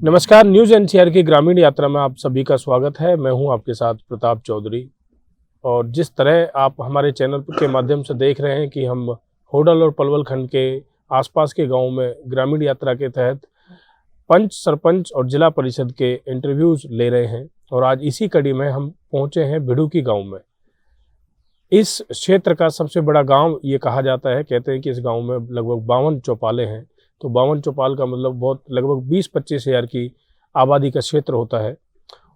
नमस्कार, news NCR की ग्रामीण यात्रा में आप सभी का स्वागत है। मैं हूं आपके साथ प्रताप चौधरी। और जिस तरह आप हमारे चैनल के माध्यम से देख रहे हैं कि हम होडल और पलवल खंड के आसपास के गांवों में ग्रामीण यात्रा के तहत पंच, सरपंच और जिला परिषद के इंटरव्यूज़ ले रहे हैं। और आज इसी कड़ी में हम पहुंचे हैं भिड़ुकी गाँव में। इस क्षेत्र का सबसे बड़ा गाँव ये कहा जाता है। कहते हैं कि इस गाँव में लगभग 52 चौपाले हैं। तो 52 चौपाल का मतलब बहुत लगभग 20-25 हज़ार की आबादी का क्षेत्र होता है।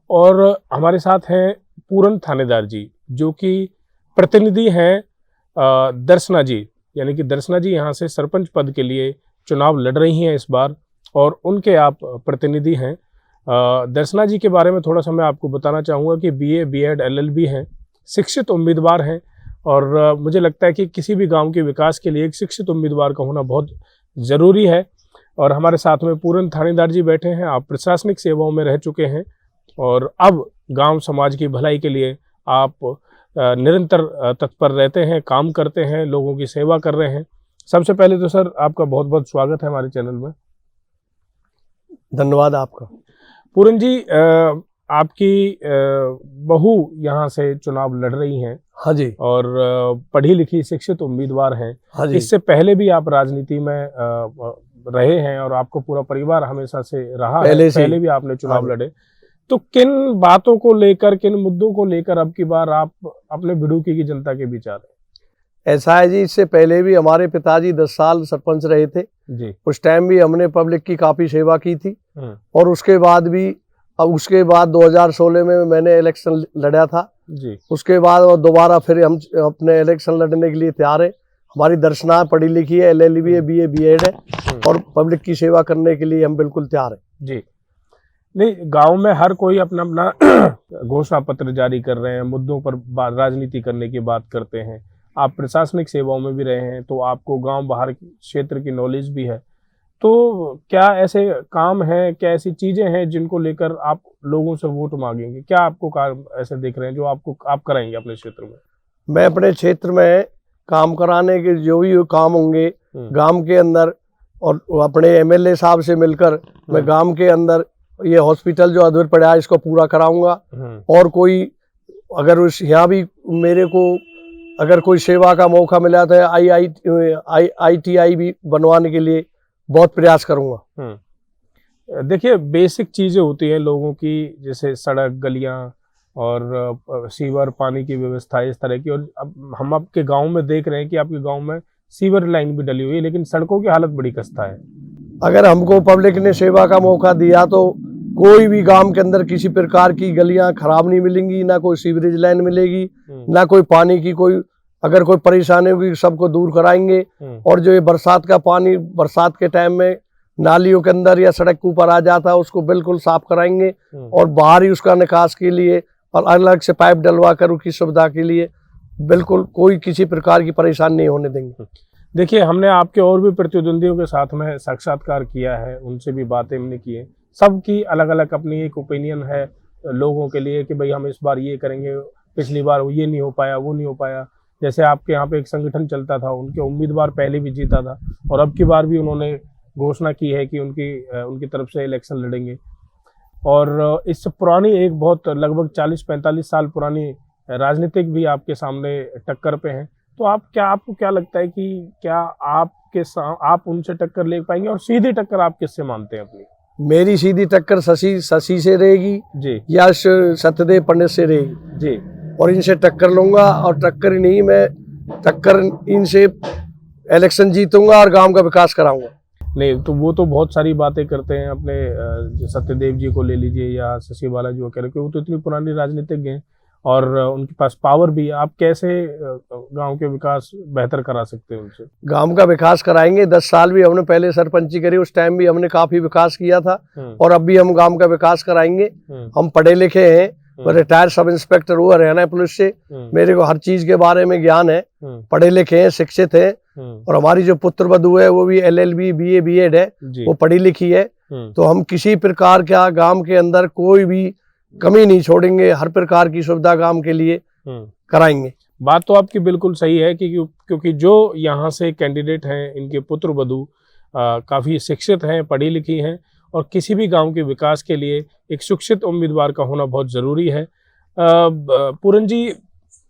और हमारे साथ हैं पूरन थानेदार जी, जो कि प्रतिनिधि हैं दर्शना जी, यानी कि दर्शना जी यहाँ से सरपंच पद के लिए चुनाव लड़ रही हैं इस बार, और उनके आप प्रतिनिधि हैं। दर्शना जी के बारे में थोड़ा सा मैं आपको बताना चाहूँगा कि BA, B.Ed, LLB हैं, शिक्षित उम्मीदवार हैं। और मुझे लगता है कि किसी भी गाँव के विकास के लिए एक शिक्षित उम्मीदवार का होना बहुत ज़रूरी है। और हमारे साथ में पूरन थानेदार जी बैठे हैं। आप प्रशासनिक सेवाओं में रह चुके हैं और अब गांव समाज की भलाई के लिए आप निरंतर तत्पर रहते हैं, काम करते हैं, लोगों की सेवा कर रहे हैं। सबसे पहले तो सर आपका बहुत बहुत स्वागत है हमारे चैनल में। धन्यवाद आपका। पूरन जी, आपकी बहू यहाँ से चुनाव लड़ रही हैं। हाँ जी। और पढ़ी लिखी शिक्षित उम्मीदवार हैं। हाँ जी। इससे पहले भी आप राजनीति में रहे हैं और आपको पूरा परिवार हमेशा से रहा है। पहले भी आपने चुनाव लड़े। तो किन बातों को लेकर, किन मुद्दों को लेकर अब की बार आप अपने भिड़ुकी की जनता के बीच आ रहे हैं? ऐसा है जी, इससे पहले भी हमारे पिताजी 10 साल सरपंच रहे थे जी। उस टाइम भी हमने पब्लिक की काफी सेवा की थी। और उसके बाद भी, अब उसके बाद 2016 में मैंने इलेक्शन लड़ा था जी। उसके बाद और दोबारा फिर हम अपने इलेक्शन लड़ने के लिए तैयार है। हमारी दर्शना पढ़ी लिखी है, LLB है, BA, B.Ed है, और पब्लिक की सेवा करने के लिए हम बिल्कुल तैयार है जी। नहीं, गांव में हर कोई अपना अपना घोषणा पत्र जारी कर रहे हैं, मुद्दों पर राजनीति करने की बात करते हैं। आप प्रशासनिक सेवाओं में भी रहे हैं, तो आपको गांव बाहर क्षेत्र की नॉलेज भी है। तो क्या ऐसे काम हैं, क्या ऐसी चीजें हैं जिनको लेकर आप लोगों से वोट मांगेंगे? क्या आपको काम ऐसे दिख रहे हैं जो आप कराएंगे अपने क्षेत्र में? मैं अपने क्षेत्र में काम कराने के जो भी काम होंगे गांव के अंदर, और अपने MLA साहब से मिलकर मैं गांव के अंदर ये हॉस्पिटल जो अधूर पड़ा है इसको पूरा कराऊंगा। और कोई अगर उस यहाँ भी मेरे को अगर कोई सेवा का मौका मिला तो ITI भी बनवाने के लिए बहुत प्रयास करूंगा। देखिए, बेसिक चीज़ें होती हैं लोगों की, जैसे सड़क, गलियां और सीवर, पानी की व्यवस्था, इस तरह की। और अब हम आपके गांव में देख रहे हैं कि आपके गांव में सीवर लाइन भी डली हुई है, लेकिन सड़कों की हालत बड़ी खस्ता है। अगर हमको पब्लिक ने सेवा का मौका दिया तो कोई भी गांव के अंदर किसी प्रकार की गलियां खराब नहीं मिलेंगी, ना कोई सीवरेज लाइन मिलेगी, ना कोई पानी की कोई अगर कोई परेशानी होगी सबको दूर कराएंगे। और जो ये बरसात का पानी बरसात के टाइम में नालियों के अंदर या सड़क के ऊपर आ जाता है उसको बिल्कुल साफ कराएंगे। और बाहर ही उसका निकास के लिए और अलग से पाइप डलवा कर उसकी सुविधा के लिए बिल्कुल कोई किसी प्रकार की परेशानी नहीं होने देंगे। देखिए, हमने आपके और भी प्रतिद्वंदियों के साथ में साक्षात्कार किया है, उनसे भी बातें हमने की है। सबकी अलग अलग अपनी एक ओपिनियन है लोगों के लिए कि भाई हम इस बार ये करेंगे, पिछली बार ये नहीं हो पाया, वो नहीं हो पाया। जैसे आपके यहाँ पे एक संगठन चलता था, उनके उम्मीदवार पहले भी जीता था और अब की बार भी उन्होंने घोषणा की है कि उनकी तरफ से इलेक्शन लड़ेंगे। और इससे पुरानी एक बहुत लगभग 40-45 साल पुरानी राजनीतिक भी आपके सामने टक्कर पे हैं। तो आपको क्या लगता है कि क्या आप उनसे टक्कर ले पाएंगे? और सीधी टक्कर आप किससे मानते हैं अपनी? मेरी सीधी टक्कर शशि से रहेगी जी, या सत्यदेव पंडित से रहेगी जी। और इनसे टक्कर लूंगा। और टक्कर ही नहीं, मैं टक्कर इनसे इलेक्शन जीतूंगा और गांव का विकास कराऊंगा। नहीं तो वो तो बहुत सारी बातें करते हैं अपने, सत्यदेव जी को ले लीजिए या शशि बालाजी को कह रहे, वो तो इतनी पुरानी राजनीतिज्ञ हैं और उनके पास पावर भी है। आप कैसे गांव के विकास बेहतर करा सकते हैं उनसे? गांव का विकास कराएंगे। 10 साल भी हमने पहले सरपंची करी, उस टाइम भी हमने काफी विकास किया था और अब भी हम गांव का विकास कराएंगे। हम पढ़े लिखे हैं, मैं रिटायर्ड सब इंस्पेक्टर हुआ हरियाणा पुलिस से, मेरे को हर चीज के बारे में ज्ञान है, पढ़े लिखे हैं, शिक्षित है। और हमारी जो पुत्र वधू है वो भी LLB, BA, B.Ed है, वो पढ़ी लिखी है। तो हम किसी प्रकार का गांव के अंदर कोई भी कमी नहीं छोड़ेंगे, हर प्रकार की सुविधा गांव के लिए कराएंगे। बात तो आपकी बिल्कुल सही है कि क्योंकि जो यहाँ से कैंडिडेट हैं, इनके पुत्र वधू काफ़ी शिक्षित हैं, पढ़ी लिखी हैं और किसी भी गांव के विकास के लिए एक शिक्षित उम्मीदवार का होना बहुत ज़रूरी है। पूरन जी,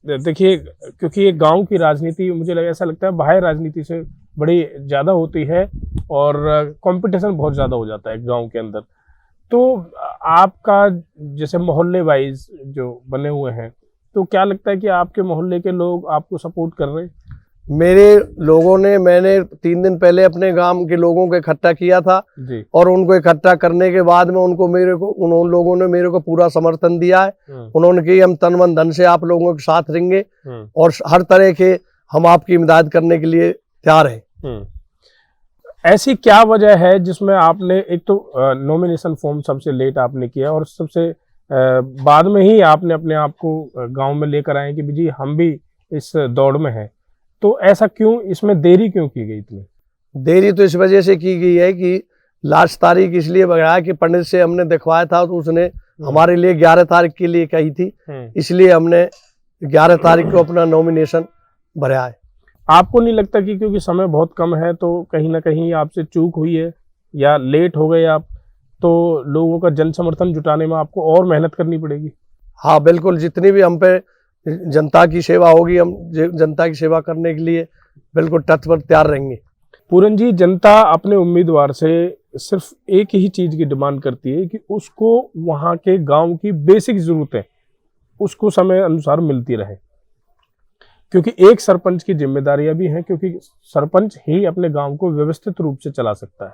देखिए, क्योंकि ये गांव की राजनीति मुझे ऐसा लगता है बाहर राजनीति से बड़ी ज़्यादा होती है और कंपटीशन बहुत ज़्यादा हो जाता है गांव के अंदर। तो आपका जैसे मोहल्ले वाइज जो बने हुए हैं, तो क्या लगता है कि आपके मोहल्ले के लोग आपको सपोर्ट कर रहे हैं? मेरे लोगों ने, मैंने 3 दिन पहले अपने गांव के लोगों को इकट्ठा किया था जी। और उनको इकट्ठा करने के बाद में उन लोगों ने मेरे को पूरा समर्थन दिया है। उन्होंने कहा हम तन मन धन से आप लोगों के साथ रहेंगे और हर तरह के हम आपकी इमदाद करने के लिए तैयार हैं। ऐसी क्या वजह है जिसमें आपने, एक तो नॉमिनेशन फॉर्म सबसे लेट आपने किया और सबसे बाद में ही आपने अपने आप को गांव में लेकर आए कि जी हम भी इस दौड़ में हैं, तो ऐसा क्यों, इसमें देरी क्यों की गई इतनी? देरी तो इस वजह से की गई है कि लास्ट तारीख इसलिए बढ़ाया कि पंडित से हमने दिखवाया था तो उसने हमारे लिए 11 तारीख के लिए कही थी, इसलिए हमने 11 तारीख को अपना नॉमिनेशन भरा है। आपको नहीं लगता कि क्योंकि समय बहुत कम है तो कहीं ना कहीं आपसे चूक हुई है या लेट हो गए आप, तो लोगों का जन समर्थन जुटाने में आपको और मेहनत करनी पड़ेगी? हाँ बिल्कुल, जितनी भी हम पे जनता की सेवा होगी, हम जनता की सेवा करने के लिए बिल्कुल तत्पर तैयार रहेंगे। पूरन जी, जनता अपने उम्मीदवार से सिर्फ एक ही चीज़ की डिमांड करती है कि उसको वहाँ के गांव की बेसिक ज़रूरतें उसको समय अनुसार मिलती रहे, क्योंकि एक सरपंच की जिम्मेदारियां भी हैं, क्योंकि सरपंच ही अपने गांव को व्यवस्थित रूप से चला सकता है।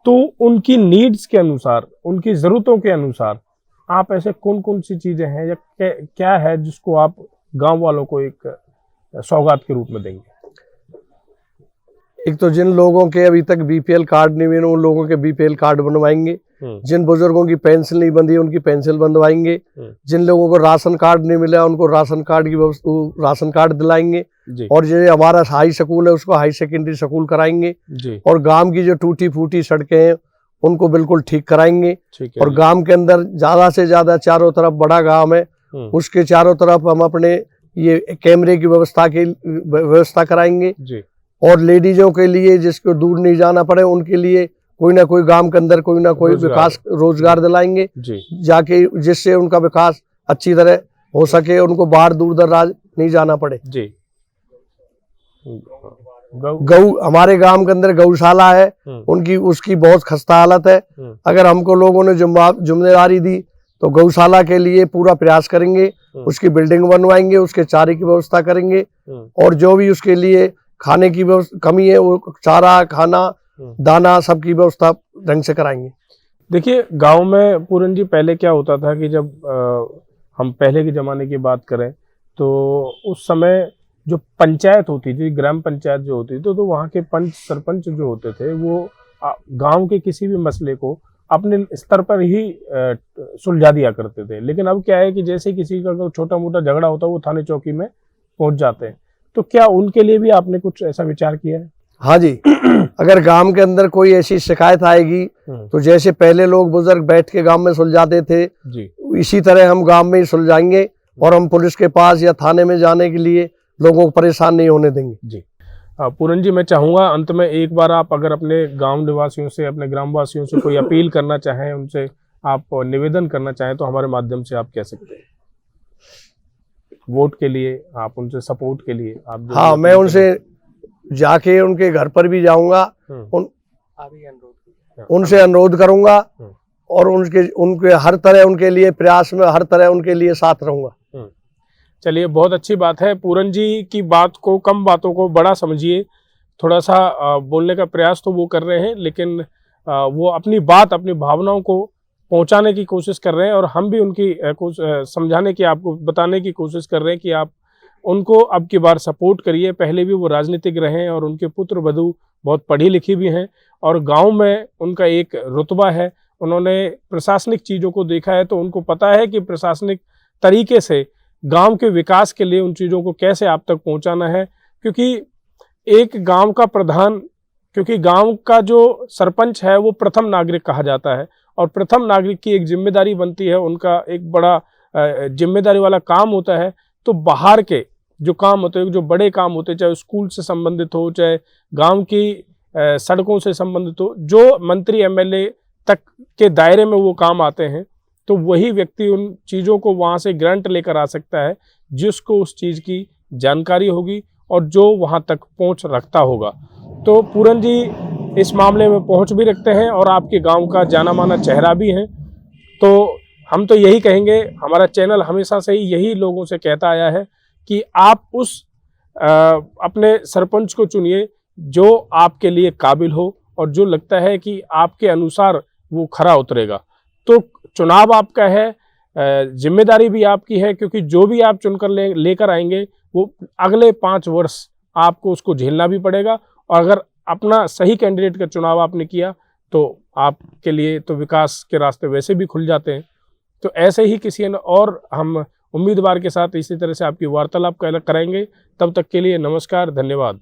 तो उनकी नीड्स के अनुसार, उनकी ज़रूरतों के अनुसार आप ऐसे कौन कौन सी चीज़ें हैं या क्या है जिसको आप गांव वालों को एक सौगात के रूप में देंगे? एक तो जिन लोगों के अभी तक बीपीएल कार्ड नहीं बने उन लोगों के बीपीएल कार्ड बनवाएंगे, जिन बुजुर्गों की पेंशन नहीं बंधी उनकी पेंशन बनवाएंगे, जिन लोगों को राशन कार्ड नहीं मिला उनको राशन कार्ड की राशन कार्ड दिलाएंगे, और जो हमारा हाई स्कूल है उसको हाई सेकेंडरी स्कूल कराएंगे, और गांव की जो टूटी फूटी सड़कें हैं उनको बिल्कुल ठीक कराएंगे। और गांव के अंदर ज्यादा से ज्यादा चारों तरफ बड़ा गांव है, उसके चारों तरफ हम अपने ये कैमरे की व्यवस्था कराएंगे, और लेडीजों के लिए जिसको दूर नहीं जाना पड़े उनके लिए कोई ना कोई गांव के अंदर कोई ना कोई विकास रोजगार दिलाएंगे जाके, जिससे उनका विकास अच्छी तरह हो सके, उनको बाहर दूर दराज नहीं जाना पड़े। जी। गौ हमारे गांव के अंदर गौशाला है, उनकी उसकी बहुत खस्ता हालत है। अगर हमको लोगों ने जिम्मेदारी दी तो गौशाला के लिए पूरा प्रयास करेंगे, उसकी बिल्डिंग बनवाएंगे, उसके चारे की व्यवस्था करेंगे, और जो भी उसके लिए खाने की कमी है वो चारा, खाना, दाना सबकी व्यवस्था ढंग से कराएंगे। देखिए, गांव में पूरन जी पहले क्या होता था कि जब हम पहले के ज़माने की बात करें तो उस समय जो पंचायत होती थी, ग्राम पंचायत जो होती थी, तो वहाँ के पंच सरपंच जो होते थे वो गांव के किसी भी मसले को अपने स्तर पर ही सुलझा दिया करते थे। लेकिन अब क्या है कि जैसे किसी का छोटा मोटा झगड़ा होता है वो थाने चौकी में पहुंच जाते हैं। तो क्या उनके लिए भी आपने कुछ ऐसा विचार किया है? हाँ जी, अगर गांव के अंदर कोई ऐसी शिकायत आएगी तो जैसे पहले लोग बुजुर्ग बैठ के गांव में सुलझाते थे जी, इसी तरह हम गांव में ही सुलझाएंगे, और हम पुलिस के पास या थाने में जाने के लिए लोगों को परेशान नहीं होने देंगे। जी पूरन जी, मैं चाहूँगा अंत में एक बार आप अगर अपने गांव निवासियों से, अपने ग्रामवासियों से कोई अपील करना चाहें, उनसे आप निवेदन करना चाहें तो हमारे माध्यम से आप कह सकते हैं। वोट के लिए, आप उनसे सपोर्ट के लिए आप? हाँ, मैं उनसे जाके उनके घर पर भी जाऊंगा, उनसे अनुरोध करूंगा, और उनके हर तरह उनके लिए प्रयास में हर तरह उनके लिए साथ रहूंगा। चलिए, बहुत अच्छी बात है। पूरन जी की बात को, कम बातों को बड़ा समझिए, थोड़ा सा बोलने का प्रयास तो वो कर रहे हैं, लेकिन वो अपनी बात, अपनी भावनाओं को पहुंचाने की कोशिश कर रहे हैं, और हम भी उनकी समझाने की, आपको बताने की कोशिश कर रहे हैं कि आप उनको अब की बार सपोर्ट करिए। पहले भी वो राजनीतिक रहे हैं और उनके पुत्र वधू बहुत पढ़ी लिखी भी हैं, और गांव में उनका एक रुतबा है, उन्होंने प्रशासनिक चीज़ों को देखा है, तो उनको पता है कि प्रशासनिक तरीके से गांव के विकास के लिए उन चीज़ों को कैसे आप तक पहुंचाना है। क्योंकि एक गांव का प्रधान, क्योंकि गांव का जो सरपंच है वो प्रथम नागरिक कहा जाता है, और प्रथम नागरिक की एक जिम्मेदारी बनती है, उनका एक बड़ा जिम्मेदारी वाला काम होता है। तो बाहर के जो काम होते हैं, जो बड़े काम होते हैं, चाहे स्कूल से संबंधित हो, चाहे गांव की सड़कों से संबंधित हो, जो मंत्री एमएलए तक के दायरे में वो काम आते हैं, तो वही व्यक्ति उन चीज़ों को वहाँ से ग्रांट लेकर आ सकता है जिसको उस चीज़ की जानकारी होगी और जो वहाँ तक पहुँच रखता होगा। तो पूरन जी इस मामले में पहुँच भी रखते हैं और आपके गांव का जाना माना चेहरा भी हैं। तो हम तो यही कहेंगे, हमारा चैनल हमेशा से ही यही लोगों से कहता आया है कि आप उस अपने सरपंच को चुनिए जो आपके लिए काबिल हो और जो लगता है कि आपके अनुसार वो खरा उतरेगा। तो चुनाव आपका है, जिम्मेदारी भी आपकी है, क्योंकि जो भी आप चुनकर लेकर आएंगे वो अगले 5 वर्ष आपको उसको झेलना भी पड़ेगा। और अगर अपना सही कैंडिडेट का चुनाव आपने किया तो आपके लिए तो विकास के रास्ते वैसे भी खुल जाते हैं। तो ऐसे ही किसी और हम उम्मीदवार के साथ इसी तरह से आपकी वार्तालाप कराएंगे। तब तक के लिए नमस्कार, धन्यवाद।